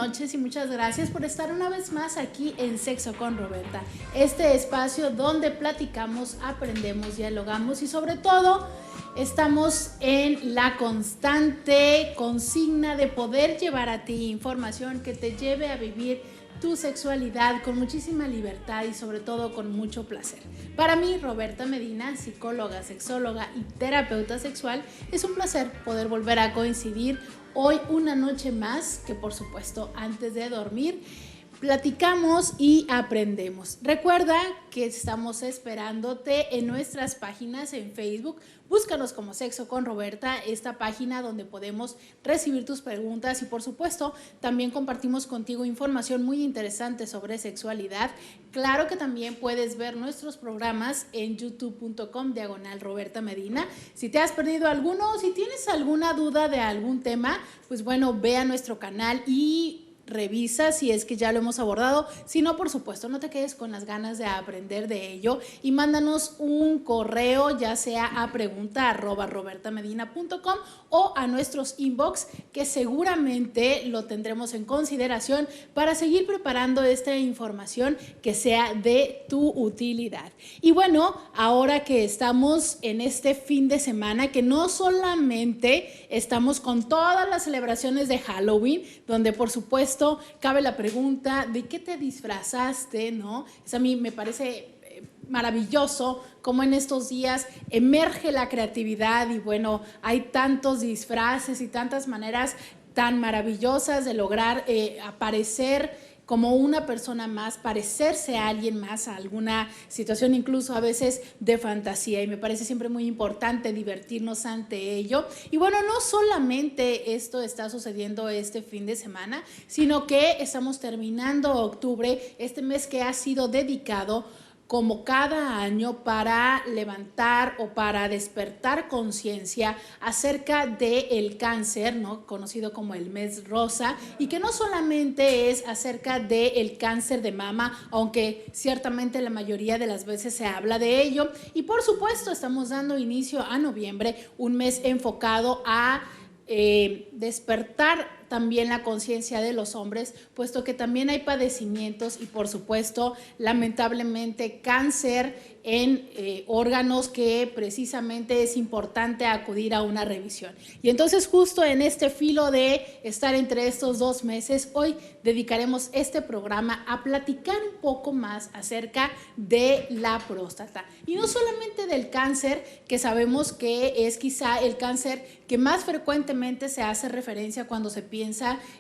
noches y muchas gracias por estar una vez más aquí en Sexo con Roberta, este espacio donde platicamos, aprendemos, dialogamos y sobre todo estamos en la constante consigna de poder llevar a ti información que te lleve a vivir tu sexualidad con muchísima libertad y sobre todo con mucho placer. Para mí, Roberta Medina, psicóloga, sexóloga y terapeuta sexual, es un placer poder volver a coincidir hoy una noche más, que por supuesto antes de dormir platicamos y aprendemos. Recuerda que estamos esperándote en nuestras páginas en Facebook. Búscanos como Sexo con Roberta, esta página donde podemos recibir tus preguntas y por supuesto también compartimos contigo información muy interesante sobre sexualidad. Claro que también puedes ver nuestros programas en youtube.com/Roberta Medina. Si te has perdido alguno, si tienes alguna duda de algún tema, pues bueno, ve a nuestro canal y revisa si es que ya lo hemos abordado. Si no, por supuesto, no te quedes con las ganas de aprender de ello y mándanos un correo, ya sea a pregunta@robertamedina.com o a nuestros inbox, que seguramente lo tendremos en consideración para seguir preparando esta información que sea de tu utilidad. Y bueno, ahora que estamos en este fin de semana, que no solamente estamos con todas las celebraciones de Halloween, donde por supuesto cabe la pregunta de qué te disfrazaste, ¿no? Eso a mí me parece maravilloso cómo en estos días emerge la creatividad y bueno, hay tantos disfraces y tantas maneras tan maravillosas de lograr aparecer como una persona más, parecerse a alguien más, a alguna situación incluso a veces de fantasía, y me parece siempre muy importante divertirnos ante ello. Y bueno, no solamente esto está sucediendo este fin de semana, sino que estamos terminando octubre, este mes que ha sido dedicado como cada año para levantar o para despertar conciencia acerca del cáncer, ¿no? Conocido como el mes rosa, y que no solamente es acerca del cáncer de mama, aunque ciertamente la mayoría de las veces se habla de ello. Y por supuesto estamos dando inicio a noviembre, un mes enfocado a despertar también la conciencia de los hombres, puesto que también hay padecimientos y por supuesto lamentablemente cáncer en órganos que precisamente es importante acudir a una revisión. Y entonces justo en este filo de estar entre estos dos meses, hoy dedicaremos este programa a platicar un poco más acerca de la próstata. Y no solamente del cáncer, que sabemos que es quizá el cáncer que más frecuentemente se hace referencia cuando se piensa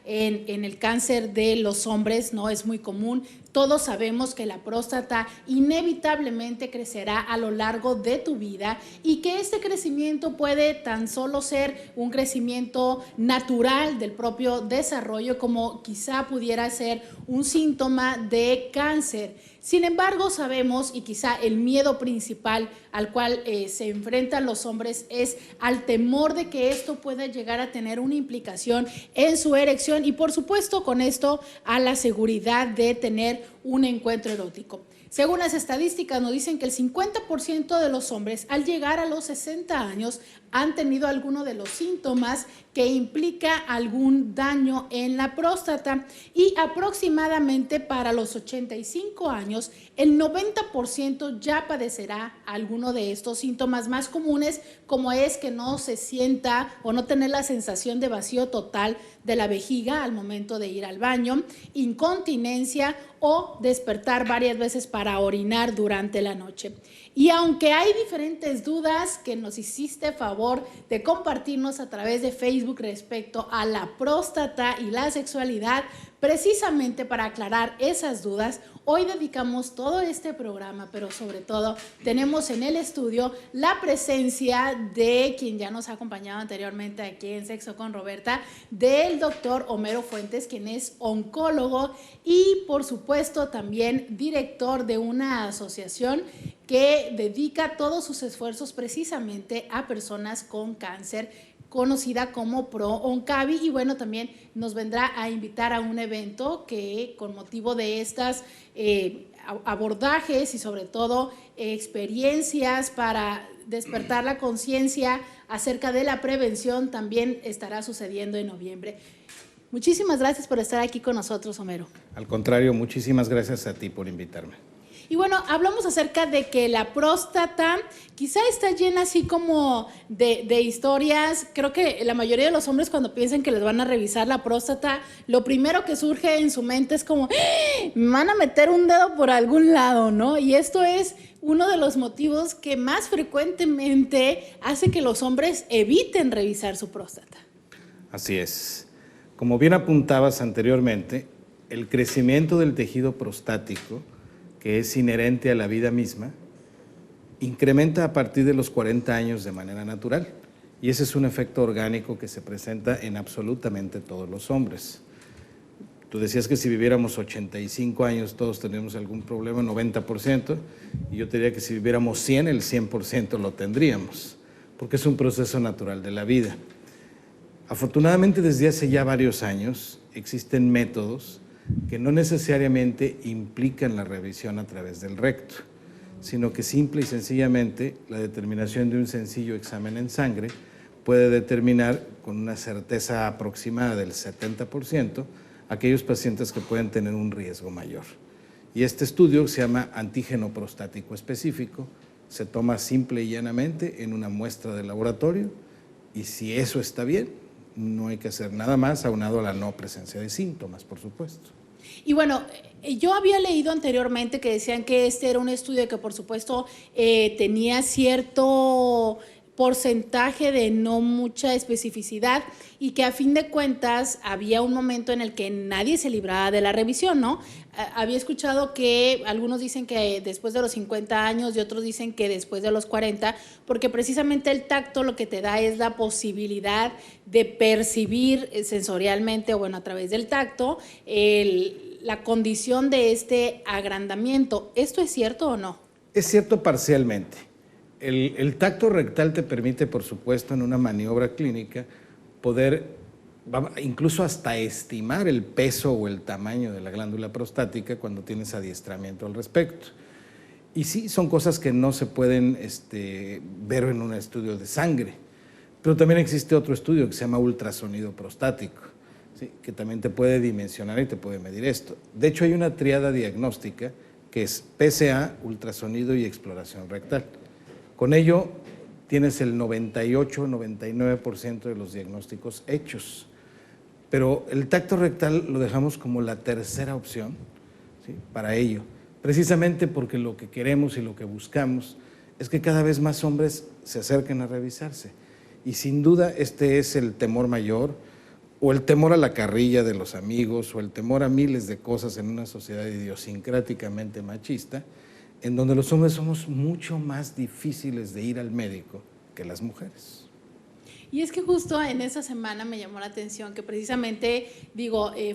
en el cáncer de los hombres, ¿no? Es muy común. Todos sabemos que la próstata inevitablemente crecerá a lo largo de tu vida y que este crecimiento puede tan solo ser un crecimiento natural del propio desarrollo, como quizá pudiera ser un síntoma de cáncer. Sin embargo, sabemos, y quizá el miedo principal al cual se enfrentan los hombres es al temor de que esto pueda llegar a tener una implicación en su erección y por supuesto con esto a la seguridad de tener un encuentro erótico. Según las estadísticas nos dicen que el 50% de los hombres al llegar a los 60 años han tenido alguno de los síntomas que implica algún daño en la próstata y aproximadamente para los 85 años el 90% ya padecerá alguno de estos síntomas más comunes, como es que no se sienta o no tener la sensación de vacío total de la vejiga al momento de ir al baño, incontinencia o despertar varias veces para orinar durante la noche. Y aunque hay diferentes dudas que nos hiciste favor de compartirnos a través de Facebook respecto a la próstata y la sexualidad, precisamente para aclarar esas dudas, hoy dedicamos todo este programa, pero sobre todo tenemos en el estudio la presencia de quien ya nos ha acompañado anteriormente aquí en Sexo con Roberta, del doctor Homero Fuentes, quien es oncólogo y por supuesto también director de una asociación que dedica todos sus esfuerzos precisamente a personas con cáncer, conocida como ProOncavi, y bueno, también nos vendrá a invitar a un evento que con motivo de estas abordajes y sobre todo experiencias para despertar la conciencia acerca de la prevención también estará sucediendo en noviembre. Muchísimas gracias por estar aquí con nosotros, Homero. Al contrario, muchísimas gracias a ti por invitarme. Y bueno, hablamos acerca de que la próstata quizá está llena así como de historias. Creo que la mayoría de los hombres cuando piensan que les van a revisar la próstata, lo primero que surge en su mente es como, me van a meter un dedo por algún lado, ¿no? Y esto es uno de los motivos que más frecuentemente hace que los hombres eviten revisar su próstata. Así es. Como bien apuntabas anteriormente, el crecimiento del tejido prostático, que es inherente a la vida misma, incrementa a partir de los 40 años de manera natural. Y ese es un efecto orgánico que se presenta en absolutamente todos los hombres. Tú decías que si viviéramos 85 años todos tendríamos algún problema, 90%, y yo te diría que si viviéramos 100, el 100% lo tendríamos, porque es un proceso natural de la vida. Afortunadamente, desde hace ya varios años existen métodos que no necesariamente implican la revisión a través del recto, sino que simple y sencillamente la determinación de un sencillo examen en sangre puede determinar con una certeza aproximada del 70% aquellos pacientes que pueden tener un riesgo mayor. Y este estudio se llama antígeno prostático específico, se toma simple y llanamente en una muestra de laboratorio y si eso está bien, no hay que hacer nada más aunado a la no presencia de síntomas, por supuesto. Y bueno, yo había leído anteriormente que decían que este era un estudio que por supuesto tenía cierto porcentaje de no mucha especificidad y que a fin de cuentas había un momento en el que nadie se libraba de la revisión, ¿no? Había escuchado que algunos dicen que después de los 50 años y otros dicen que después de los 40, porque precisamente el tacto lo que te da es la posibilidad de percibir sensorialmente o bueno, a través del tacto la condición de este agrandamiento. ¿Esto es cierto o no? Es cierto parcialmente. El tacto rectal te permite, por supuesto, en una maniobra clínica, poder incluso hasta estimar el peso o el tamaño de la glándula prostática cuando tienes adiestramiento al respecto. Y sí, son cosas que no se pueden ver en un estudio de sangre, pero también existe otro estudio que se llama ultrasonido prostático, ¿sí? Que también te puede dimensionar y te puede medir esto. De hecho, hay una tríada diagnóstica que es PSA, ultrasonido y exploración rectal. Con ello tienes el 98-99% de los diagnósticos hechos, pero el tacto rectal lo dejamos como la tercera opción, ¿sí? Para ello, precisamente porque lo que queremos y lo que buscamos es que cada vez más hombres se acerquen a revisarse y sin duda este es el temor mayor o el temor a la carrilla de los amigos o el temor a miles de cosas en una sociedad idiosincráticamente machista en donde los hombres somos mucho más difíciles de ir al médico que las mujeres. Y es que justo en esa semana me llamó la atención que precisamente,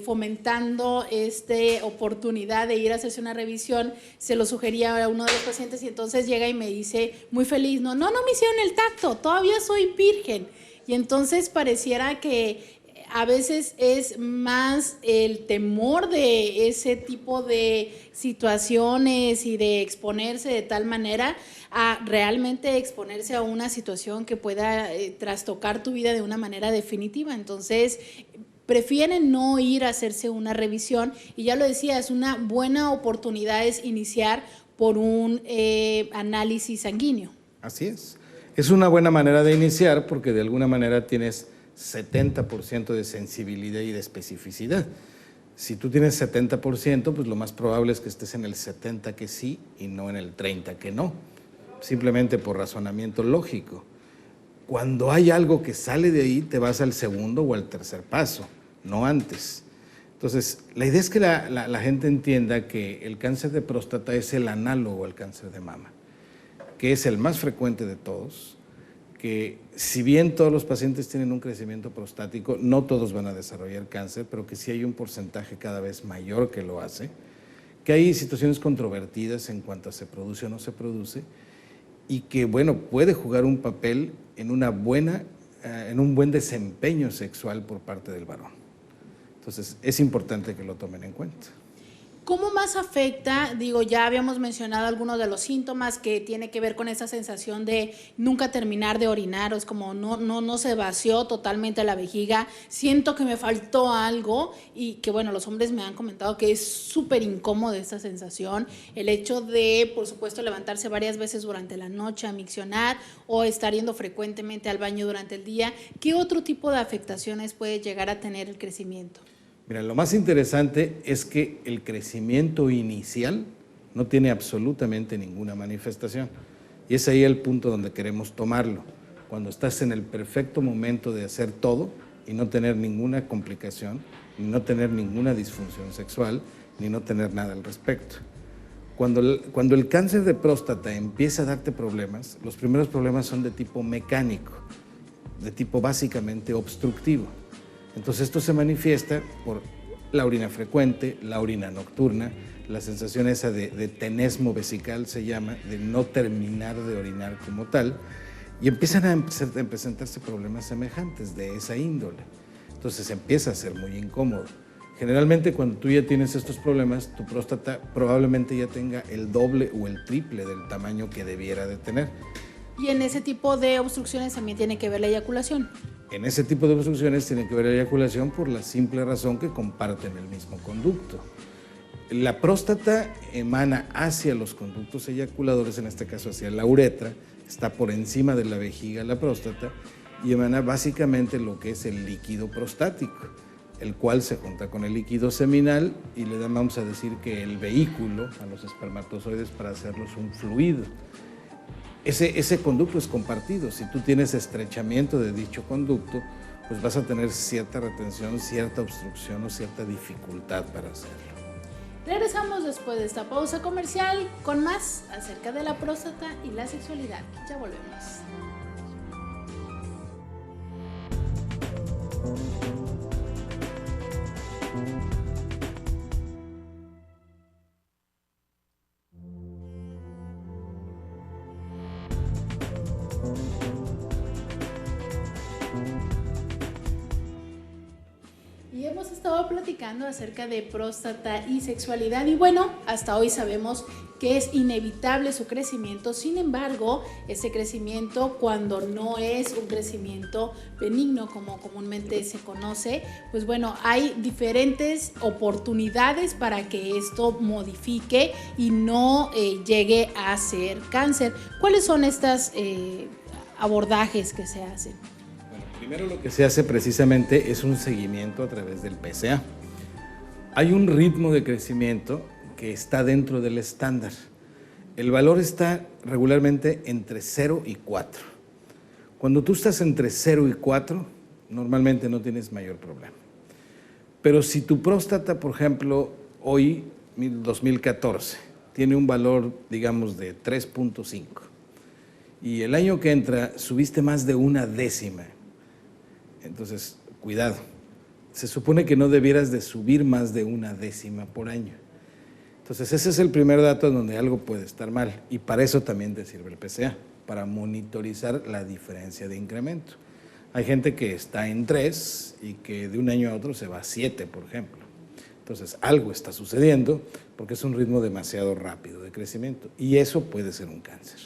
fomentando esta oportunidad de ir a hacerse una revisión, se lo sugería a uno de los pacientes y entonces llega y me dice muy feliz, no me hicieron el tacto, todavía soy virgen. Y entonces pareciera que a veces es más el temor de ese tipo de situaciones y de exponerse de tal manera a realmente exponerse a una situación que pueda trastocar tu vida de una manera definitiva. Entonces, prefieren no ir a hacerse una revisión y ya lo decía, es una buena oportunidad es iniciar por un análisis sanguíneo. Así es una buena manera de iniciar porque de alguna manera tienes 70% de sensibilidad y de especificidad. Si tú tienes 70%, pues lo más probable es que estés en el 70% que sí y no en el 30% que no, simplemente por razonamiento lógico. Cuando hay algo que sale de ahí, te vas al segundo o al tercer paso, no antes. Entonces, la idea es que la gente entienda que el cáncer de próstata es el análogo al cáncer de mama, que es el más frecuente de todos, que si bien todos los pacientes tienen un crecimiento prostático, no todos van a desarrollar cáncer, pero que sí hay un porcentaje cada vez mayor que lo hace, que hay situaciones controvertidas en cuanto a se produce o no se produce, y que, bueno, puede jugar un papel en un buen desempeño sexual por parte del varón. Entonces, es importante que lo tomen en cuenta. ¿Cómo más afecta? Digo, ya habíamos mencionado algunos de los síntomas que tiene que ver con esa sensación de nunca terminar de orinar, o es como no se vació totalmente la vejiga, siento que me faltó algo y que bueno, los hombres me han comentado que es súper incómodo esta sensación, el hecho de, por supuesto, levantarse varias veces durante la noche a miccionar o estar yendo frecuentemente al baño durante el día. ¿Qué otro tipo de afectaciones puede llegar a tener el crecimiento? Mira, lo más interesante es que el crecimiento inicial no tiene absolutamente ninguna manifestación. Y es ahí el punto donde queremos tomarlo. Cuando estás en el perfecto momento de hacer todo y no tener ninguna complicación, ni no tener ninguna disfunción sexual, ni no tener nada al respecto. Cuando el cáncer de próstata empieza a darte problemas, los primeros problemas son de tipo mecánico, de tipo básicamente obstructivo. Entonces esto se manifiesta por la orina frecuente, la orina nocturna, la sensación esa de tenesmo vesical se llama, de no terminar de orinar como tal, y empiezan a presentarse problemas semejantes de esa índole. Entonces empieza a ser muy incómodo. Generalmente cuando tú ya tienes estos problemas, tu próstata probablemente ya tenga el doble o el triple del tamaño que debiera de tener. Y en ese tipo de obstrucciones también tiene que ver la eyaculación. En ese tipo de obstrucciones tiene que ver la eyaculación por la simple razón que comparten el mismo conducto. La próstata emana hacia los conductos eyaculadores, en este caso hacia la uretra, está por encima de la vejiga la próstata y emana básicamente lo que es el líquido prostático, el cual se junta con el líquido seminal y le vamos a decir que el vehículo a los espermatozoides para hacerlos un fluido. Ese conducto es compartido. Si tú tienes estrechamiento de dicho conducto, pues vas a tener cierta retención, cierta obstrucción o cierta dificultad para hacerlo. Regresamos después de esta pausa comercial con más acerca de la próstata y la sexualidad. Ya volvemos. Y hemos estado platicando acerca de próstata y sexualidad y bueno, hasta hoy sabemos que es inevitable su crecimiento. Sin embargo, ese crecimiento, cuando no es un crecimiento benigno como comúnmente se conoce, pues bueno, hay diferentes oportunidades para que esto modifique y no llegue a ser cáncer. ¿Cuáles son estos abordajes que se hacen? Primero lo que se hace precisamente es un seguimiento a través del PSA. Hay un ritmo de crecimiento que está dentro del estándar. El valor está regularmente entre 0 y 4. Cuando tú estás entre 0 y 4, normalmente no tienes mayor problema. Pero si tu próstata, por ejemplo, hoy, 2014, tiene un valor, digamos, de 3.5 y el año que entra subiste más de una décima, entonces, cuidado, se supone que no debieras de subir más de una décima por año. Entonces, ese es el primer dato en donde algo puede estar mal y para eso también te sirve el PSA, para monitorizar la diferencia de incremento. Hay gente que está en 3 y que de un año a otro se va a 7, por ejemplo. Entonces, algo está sucediendo porque es un ritmo demasiado rápido de crecimiento y eso puede ser un cáncer.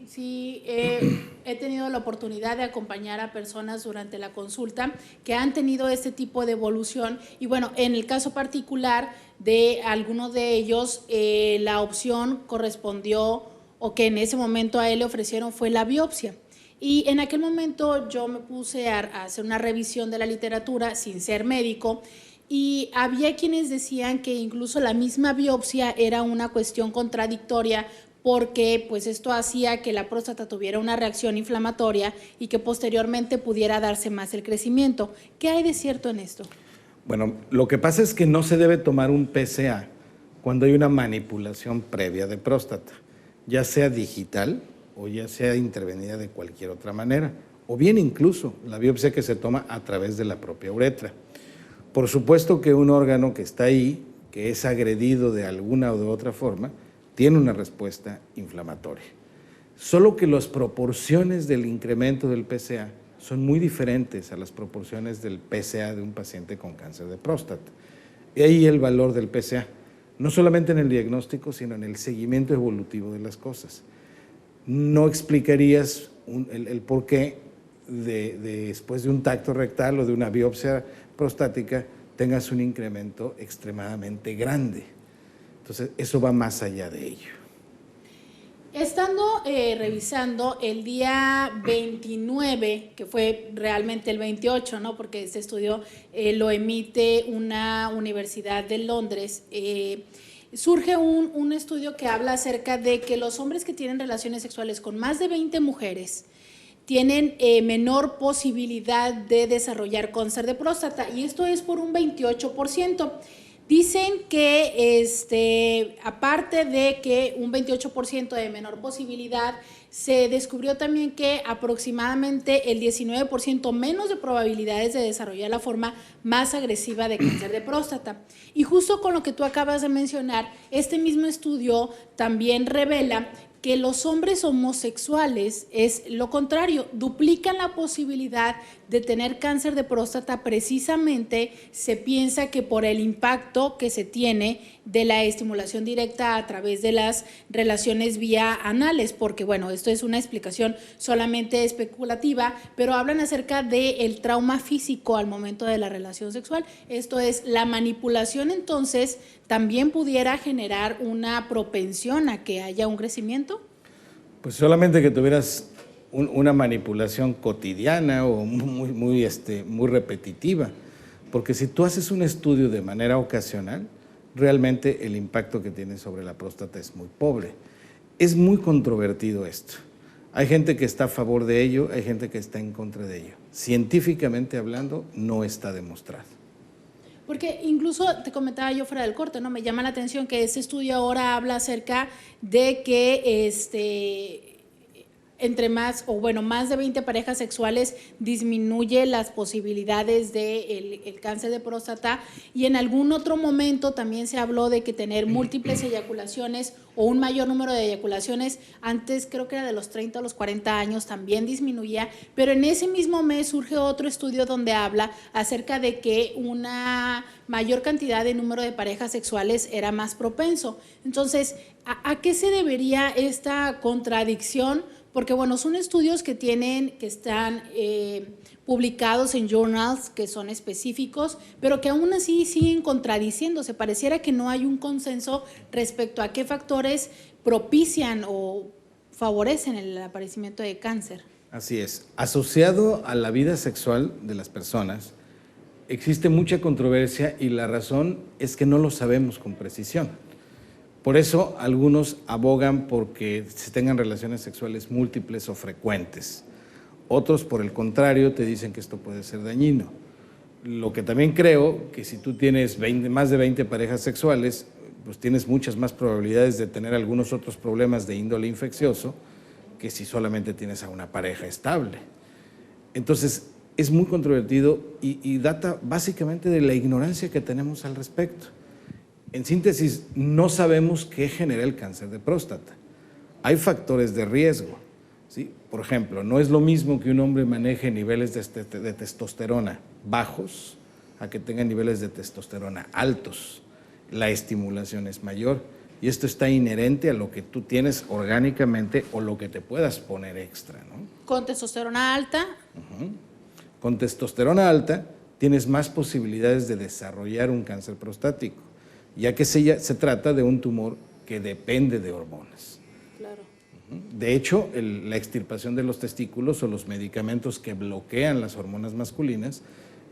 Sí, he tenido la oportunidad de acompañar a personas durante la consulta que han tenido este tipo de evolución y bueno, en el caso particular de algunos de ellos, la opción correspondió o que en ese momento a él le ofrecieron fue la biopsia. Y en aquel momento yo me puse a hacer una revisión de la literatura sin ser médico y había quienes decían que incluso la misma biopsia era una cuestión contradictoria porque pues esto hacía que la próstata tuviera una reacción inflamatoria y que posteriormente pudiera darse más el crecimiento. ¿Qué hay de cierto en esto? Bueno, lo que pasa es que no se debe tomar un PSA cuando hay una manipulación previa de próstata, ya sea digital o ya sea intervenida de cualquier otra manera, o bien incluso la biopsia que se toma a través de la propia uretra. Por supuesto que un órgano que está ahí, que es agredido de alguna o de otra forma, tiene una respuesta inflamatoria. Solo que las proporciones del incremento del PSA son muy diferentes a las proporciones del PSA de un paciente con cáncer de próstata. Y ahí el valor del PSA, no solamente en el diagnóstico, sino en el seguimiento evolutivo de las cosas. No explicarías el por qué después de un tacto rectal o de una biopsia prostática tengas un incremento extremadamente grande. Entonces, eso va más allá de ello. Estando revisando el día 29, que fue realmente el 28, ¿no? Porque este estudio lo emite una universidad de Londres, surge un estudio que habla acerca de que los hombres que tienen relaciones sexuales con más de 20 mujeres tienen menor posibilidad de desarrollar cáncer de próstata, y esto es por un 28%. Dicen que aparte de que un 28% de menor posibilidad, se descubrió también que aproximadamente el 19% menos de probabilidades de desarrollar la forma más agresiva de cáncer de próstata. Y justo con lo que tú acabas de mencionar, este mismo estudio también revela que los hombres homosexuales es lo contrario, duplican la posibilidad de tener cáncer de próstata. Precisamente se piensa que por el impacto que se tiene de la estimulación directa a través de las relaciones vía anales, porque bueno, esto es una explicación solamente especulativa, pero hablan acerca del trauma físico al momento de la relación sexual. Esto es, la manipulación entonces también pudiera generar una propensión a que haya un crecimiento. Pues solamente que tuvieras una manipulación cotidiana o muy repetitiva, porque si tú haces un estudio de manera ocasional, realmente el impacto que tiene sobre la próstata es muy pobre. Es muy controvertido esto. Hay gente que está a favor de ello, hay gente que está en contra de ello. Científicamente hablando, no está demostrado. Porque incluso te comentaba yo fuera del corte, ¿no? Me llama la atención que este estudio ahora habla acerca de que entre más de 20 parejas sexuales disminuye las posibilidades de el cáncer de próstata, y en algún otro momento también se habló de que tener múltiples eyaculaciones o un mayor número de eyaculaciones, antes creo que era de los 30 a los 40 años, también disminuía, pero en ese mismo mes surge otro estudio donde habla acerca de que una mayor cantidad de número de parejas sexuales era más propenso. Entonces, ¿a qué se debería esta contradicción? Porque bueno, son estudios que están publicados en journals que son específicos, pero que aún así siguen contradiciéndose. Pareciera que no hay un consenso respecto a qué factores propician o favorecen el aparecimiento de cáncer. Así es. Asociado a la vida sexual de las personas, existe mucha controversia y la razón es que no lo sabemos con precisión. Por eso algunos abogan porque se tengan relaciones sexuales múltiples o frecuentes. Otros, por el contrario, te dicen que esto puede ser dañino. Lo que también creo que si tú tienes más de 20 parejas sexuales, pues tienes muchas más probabilidades de tener algunos otros problemas de índole infeccioso que si solamente tienes a una pareja estable. Entonces, es muy controvertido y data básicamente de la ignorancia que tenemos al respecto. En síntesis, no sabemos qué genera el cáncer de próstata. Hay factores de riesgo, ¿sí? Por ejemplo, no es lo mismo que un hombre maneje niveles de testosterona bajos a que tenga niveles de testosterona altos. La estimulación es mayor y esto está inherente a lo que tú tienes orgánicamente o lo que te puedas poner extra, ¿no? ¿Con testosterona alta? Con testosterona alta tienes más posibilidades de desarrollar un cáncer prostático, ya que se trata de un tumor que depende de hormonas. Claro. De hecho, la extirpación de los testículos o los medicamentos que bloquean las hormonas masculinas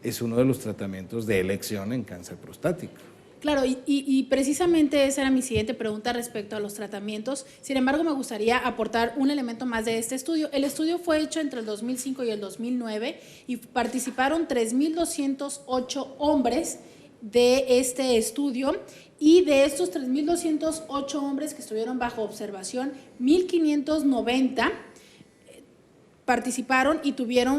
es uno de los tratamientos de elección en cáncer prostático. Claro, y precisamente esa era mi siguiente pregunta respecto a los tratamientos. Sin embargo, me gustaría aportar un elemento más de este estudio. El estudio fue hecho entre el 2005 y el 2009 y participaron 3.208 hombres de este estudio, y de estos 3.208 hombres que estuvieron bajo observación, 1.590 participaron y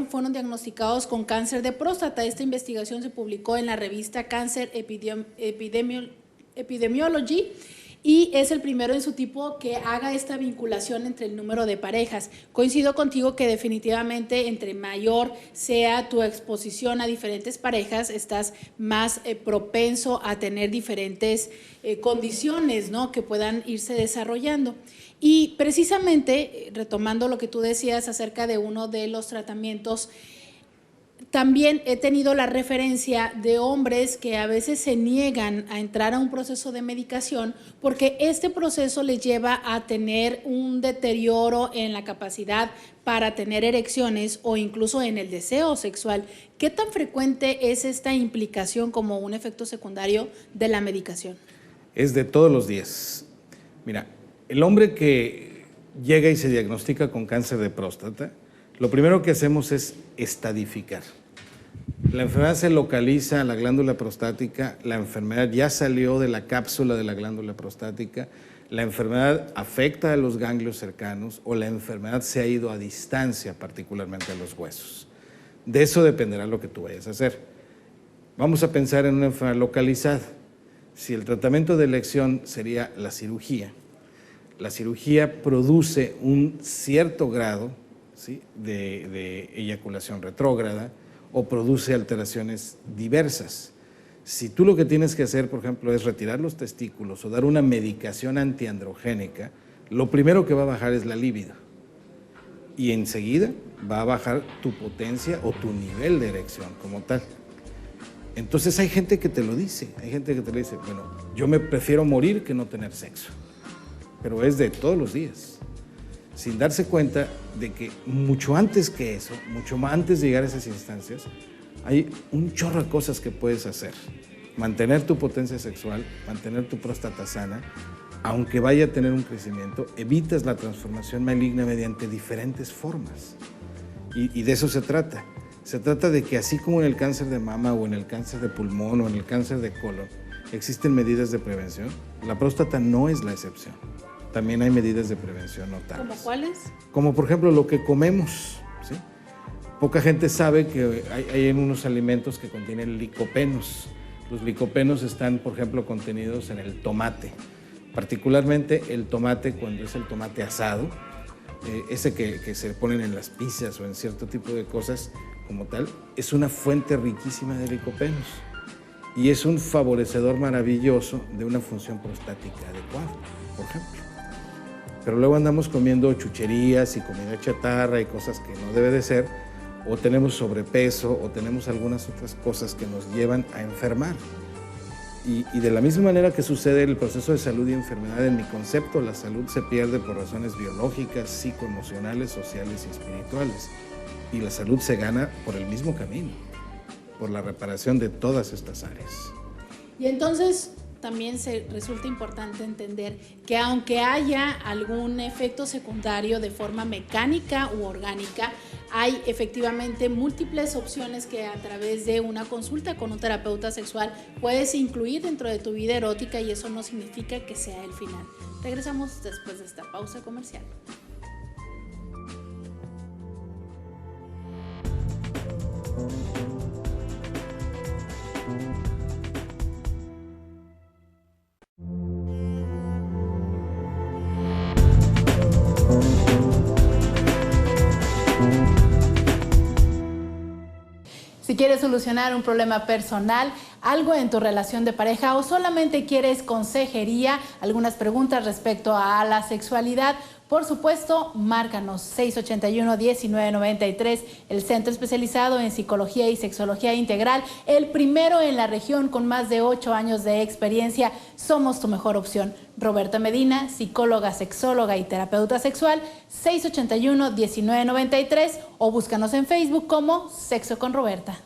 fueron diagnosticados con cáncer de próstata. Esta investigación se publicó en la revista Cancer Epidemiology y es el primero en su tipo que haga esta vinculación entre el número de parejas. Coincido contigo que definitivamente entre mayor sea tu exposición a diferentes parejas, estás más propenso a tener diferentes condiciones, ¿no?, que puedan irse desarrollando. Y precisamente, retomando lo que tú decías acerca de uno de los tratamientos, también he tenido la referencia de hombres que a veces se niegan a entrar a un proceso de medicación porque este proceso les lleva a tener un deterioro en la capacidad para tener erecciones o incluso en el deseo sexual. ¿Qué tan frecuente es esta implicación como un efecto secundario de la medicación? Es de todos los días. Mira, el hombre que llega y se diagnostica con cáncer de próstata, lo primero que hacemos es estadificar. La enfermedad se localiza a la glándula prostática, la enfermedad ya salió de la cápsula de la glándula prostática, la enfermedad afecta a los ganglios cercanos o la enfermedad se ha ido a distancia, particularmente a los huesos. De eso dependerá lo que tú vayas a hacer. Vamos a pensar en una enfermedad localizada. Si el tratamiento de elección sería la cirugía produce un cierto grado, ¿sí?, de eyaculación retrógrada o produce alteraciones diversas. Si tú lo que tienes que hacer, por ejemplo, es retirar los testículos o dar una medicación antiandrogénica, lo primero que va a bajar es la libido y enseguida va a bajar tu potencia o tu nivel de erección como tal. Entonces hay gente que te lo dice, bueno, yo me prefiero morir que no tener sexo, pero es de todos los días, sin darse cuenta de que mucho antes que eso, mucho más antes de llegar a esas instancias, hay un chorro de cosas que puedes hacer. Mantener tu potencia sexual, mantener tu próstata sana, aunque vaya a tener un crecimiento, evitas la transformación maligna mediante diferentes formas. Y de eso se trata. Se trata de que así como en el cáncer de mama o en el cáncer de pulmón o en el cáncer de colon existen medidas de prevención, la próstata no es la excepción. También hay medidas de prevención notables. ¿Cómo cuáles? Como por ejemplo lo que comemos, ¿sí? Poca gente sabe que hay unos alimentos que contienen licopenos. Los licopenos están, por ejemplo, contenidos en el tomate, particularmente el tomate cuando es el tomate asado, ese que se ponen en las pizzas o en cierto tipo de cosas como tal, es una fuente riquísima de licopenos y es un favorecedor maravilloso de una función prostática adecuada, por ejemplo. Pero luego andamos comiendo chucherías y comida chatarra y cosas que no debe de ser, o tenemos sobrepeso o tenemos algunas otras cosas que nos llevan a enfermar. Y de la misma manera que sucede el proceso de salud y enfermedad, en mi concepto la salud se pierde por razones biológicas, psicoemocionales, sociales y espirituales. Y la salud se gana por el mismo camino, por la reparación de todas estas áreas. Y entonces también resulta importante entender que aunque haya algún efecto secundario de forma mecánica u orgánica, hay efectivamente múltiples opciones que a través de una consulta con un terapeuta sexual puedes incluir dentro de tu vida erótica y eso no significa que sea el final. Regresamos después de esta pausa comercial. Si quieres solucionar un problema personal, algo en tu relación de pareja o solamente quieres consejería, algunas preguntas respecto a la sexualidad, por supuesto, márcanos 681-1993, el centro especializado en psicología y sexología integral, el primero en la región con más de 8 años de experiencia. Somos tu mejor opción. Roberta Medina, psicóloga, sexóloga y terapeuta sexual, 681-1993 o búscanos en Facebook como Sexo con Roberta.